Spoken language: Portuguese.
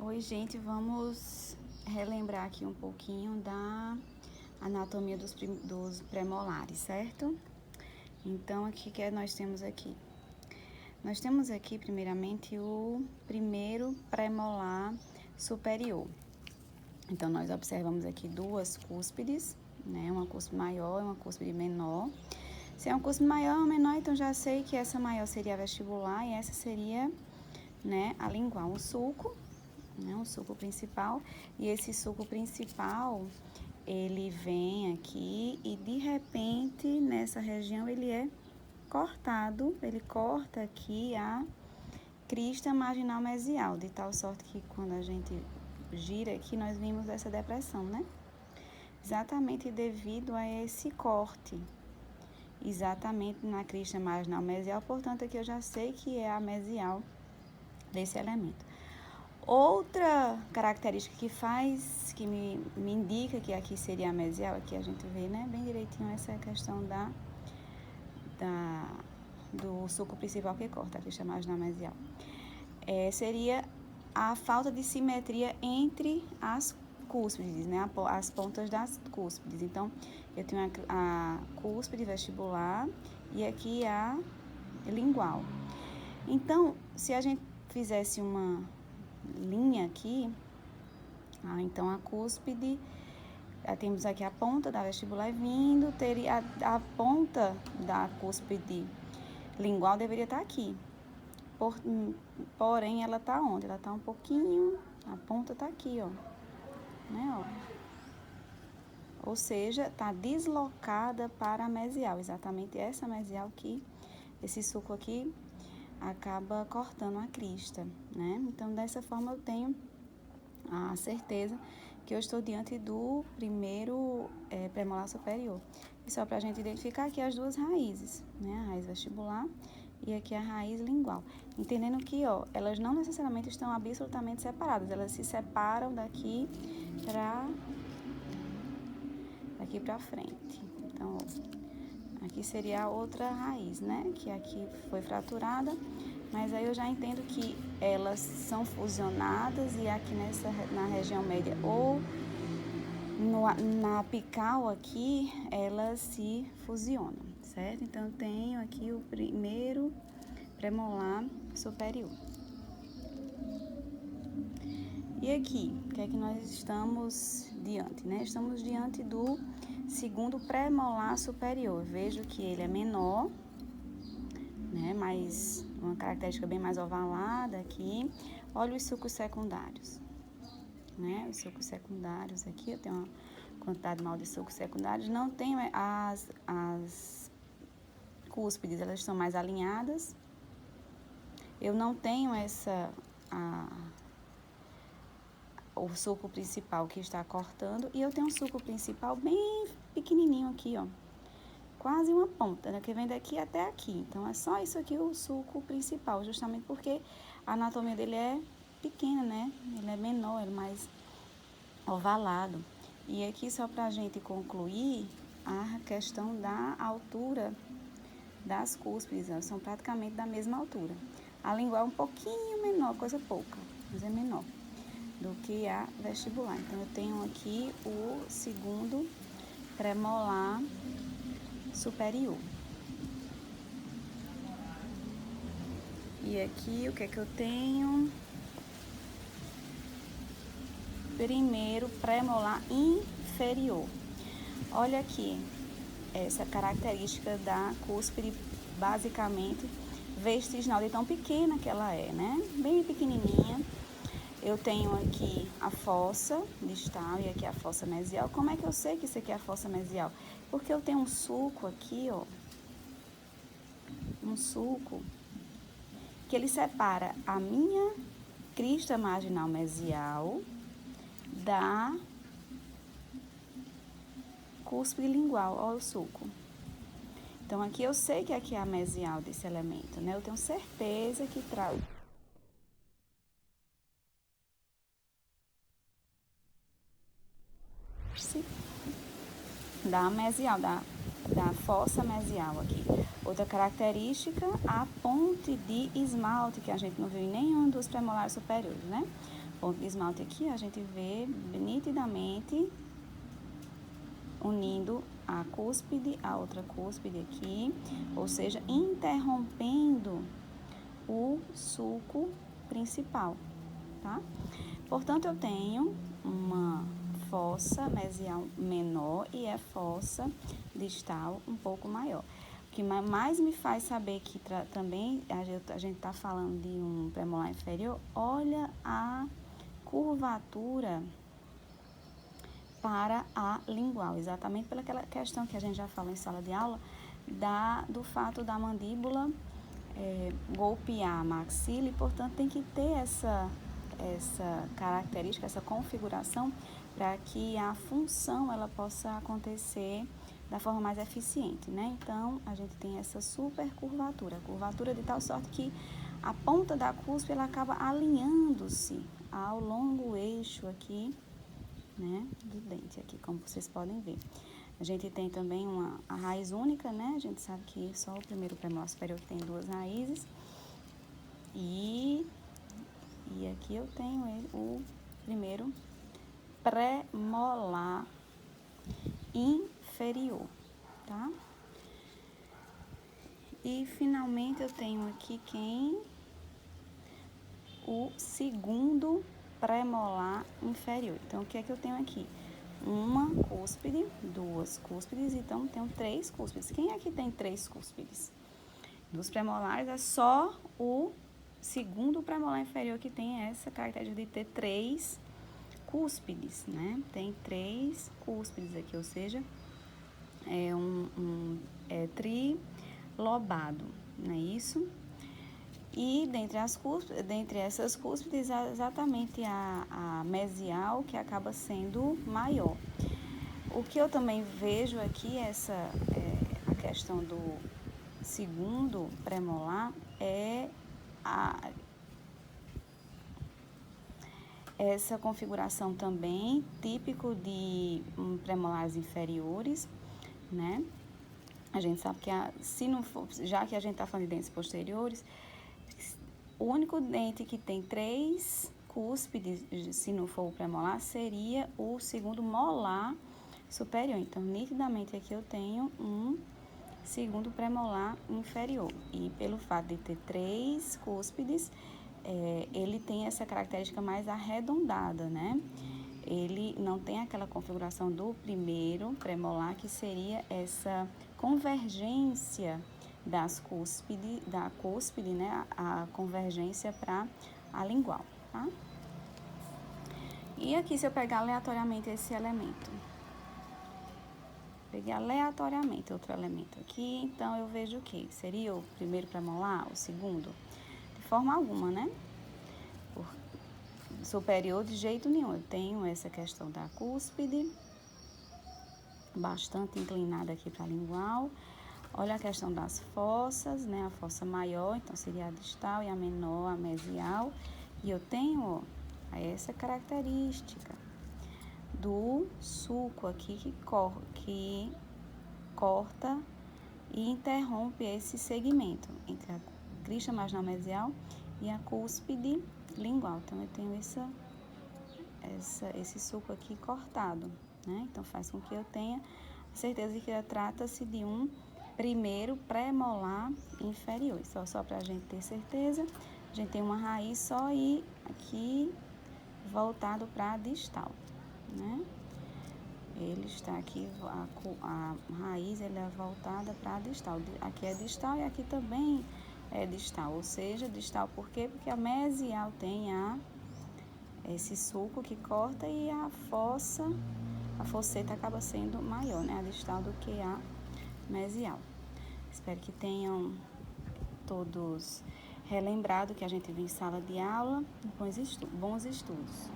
Oi, gente, vamos relembrar aqui um pouquinho da anatomia dos premolares, certo? Então, aqui que nós temos aqui? Nós temos aqui, primeiramente, o primeiro premolar superior. Então, nós observamos aqui duas cúspides, né? Uma cúspide maior e uma cúspide menor. Se é uma cúspide maior ou menor, então já sei que essa maior seria a vestibular e essa seria, né, a lingual, o sulco. Um sulco principal, e esse sulco principal, ele vem aqui e de repente, nessa região, ele é cortado, ele corta aqui a crista marginal mesial, de tal sorte que quando a gente gira aqui, nós vimos essa depressão, né? Exatamente devido a esse corte, exatamente na crista marginal mesial, portanto, aqui eu já sei que é a mesial desse elemento. Outra característica que me indica que aqui seria a mesial, aqui a gente vê, né, bem direitinho essa questão do sulco principal que corta, a crista marginal mesial. Seria a falta de simetria entre as cúspides, né, as pontas das cúspides. Então, eu tenho a cúspide vestibular e aqui a lingual. Então, se a gente fizesse uma linha aqui, então a cúspide, temos aqui a ponta da vestibular vindo, teria a ponta da cúspide lingual deveria estar aqui, porém ela está onde? Ela está um pouquinho, a ponta está aqui, ó, né, ó. Ou seja, está deslocada para a mesial, exatamente essa mesial que esse sulco aqui acaba cortando a crista, né? Então, dessa forma, eu tenho a certeza que eu estou diante do primeiro premolar superior. E só para a gente identificar aqui as duas raízes, né? A raiz vestibular e aqui a raiz lingual. Entendendo que, ó, elas não necessariamente estão absolutamente separadas, elas se separam daqui para frente. Então, ó, aqui seria a outra raiz, né? Que aqui foi fraturada, mas aí eu já entendo que elas são fusionadas e aqui na região média ou na apical aqui, elas se fusionam, certo? Então, eu tenho aqui o primeiro premolar superior. E aqui, o que é que nós estamos diante, né? Estamos diante do segundo premolar superior. Vejo que ele é menor, né? Mas uma característica bem mais ovalada aqui. Olha os sulcos secundários, né? Os sulcos secundários aqui, eu tenho uma quantidade maior de sulcos secundários. Não tenho as cúspides, elas estão mais alinhadas. Eu não tenho o sulco principal que está cortando, e eu tenho um sulco principal bem pequenininho aqui, ó, quase uma ponta, né, que vem daqui até aqui. Então, é só isso aqui o sulco principal, justamente porque a anatomia dele é pequena, né, ele é menor, ele é mais ovalado. E aqui, só pra gente concluir, a questão da altura das cúspides, elas são praticamente da mesma altura. A lingual é um pouquinho menor, coisa pouca, mas é menor do que a vestibular. Então, eu tenho aqui o segundo premolar superior. E aqui, o que é que eu tenho? Primeiro premolar inferior. Olha aqui, essa característica da cúspide, basicamente, vestiginal, de tão pequena que ela é, né? Bem pequenininha. Eu tenho aqui a fossa distal e aqui a fossa mesial. Como é que eu sei que isso aqui é a fossa mesial? Porque eu tenho um sulco aqui, ó. Um sulco que ele separa a minha crista marginal mesial da cúspide lingual, ó, o sulco. Então, aqui eu sei que aqui é a mesial desse elemento, né? Eu tenho certeza que traz da mesial, da fossa mesial aqui. Outra característica, a ponte de esmalte, que a gente não viu em nenhum dos premolares superiores, né? ponto de esmalte aqui, a gente vê nitidamente unindo a cúspide, a outra cúspide aqui, ou seja, interrompendo o sulco principal, tá? Portanto, eu tenho uma fossa mesial menor e a fossa distal um pouco maior. O que mais me faz saber que também a gente está falando de um premolar inferior, olha a curvatura para a lingual, exatamente pelaquela questão que a gente já falou em sala de aula, do fato da mandíbula golpear a maxila e, portanto, tem que ter essa característica, essa configuração para que a função ela possa acontecer da forma mais eficiente, né? Então, a gente tem essa super curvatura de tal sorte que a ponta da cúspide ela acaba alinhando-se ao longo eixo aqui, né, do dente aqui, como vocês podem ver. A gente tem também a raiz única, né? A gente sabe que só o primeiro premolar superior que tem duas raízes. E aqui eu tenho o primeiro premolar inferior, tá? E finalmente eu tenho aqui o segundo premolar inferior. Então, o que é que eu tenho aqui? Uma cúspide, duas cúspides, então tenho três cúspides. Quem aqui tem três cúspides? Dos premolares é só o segundo premolar inferior que tem essa característica de ter três cúspides, né? Tem três cúspides aqui, ou seja, é trilobado, não é isso? E dentre essas cúspides, exatamente a mesial que acaba sendo maior. O que eu também vejo aqui, a questão do segundo premolar, é essa configuração também, típico de premolares inferiores, né? A gente sabe que, se não for, já que a gente está falando de dentes posteriores, o único dente que tem três cúspides, se não for o premolar, seria o segundo molar superior. Então, nitidamente aqui eu tenho um segundo premolar inferior. E pelo fato de ter três cúspides, ele tem essa característica mais arredondada, né? Ele não tem aquela configuração do primeiro premolar, que seria essa convergência da cúspide, né? A convergência para a lingual, tá? E aqui, se eu pegar aleatoriamente esse elemento, peguei aleatoriamente outro elemento aqui, então eu vejo o que? Seria o primeiro premolar, o segundo? De forma alguma, né? Superior de jeito nenhum. Eu tenho essa questão da cúspide, bastante inclinada aqui para a lingual. Olha a questão das fossas, né? A fossa maior, então seria a distal, e a menor, a mesial. E eu tenho essa característica do sulco aqui que corta e interrompe esse segmento entre a crista marginal mesial e a cúspide lingual. Então, eu tenho esse sulco aqui cortado, né? Então, faz com que eu tenha certeza de que trata-se de um primeiro premolar inferior. Só para a gente ter certeza, a gente tem uma raiz só e aqui voltado para a distal, né? Ele está aqui, a raiz ele é voltada para a distal. Aqui é distal e aqui também é distal, ou seja, distal por quê? Porque a mesial tem esse sulco que corta e a fosseta acaba sendo maior, né? A distal do que a mesial. Espero que tenham todos relembrado que a gente viu em sala de aula. Bons estudos.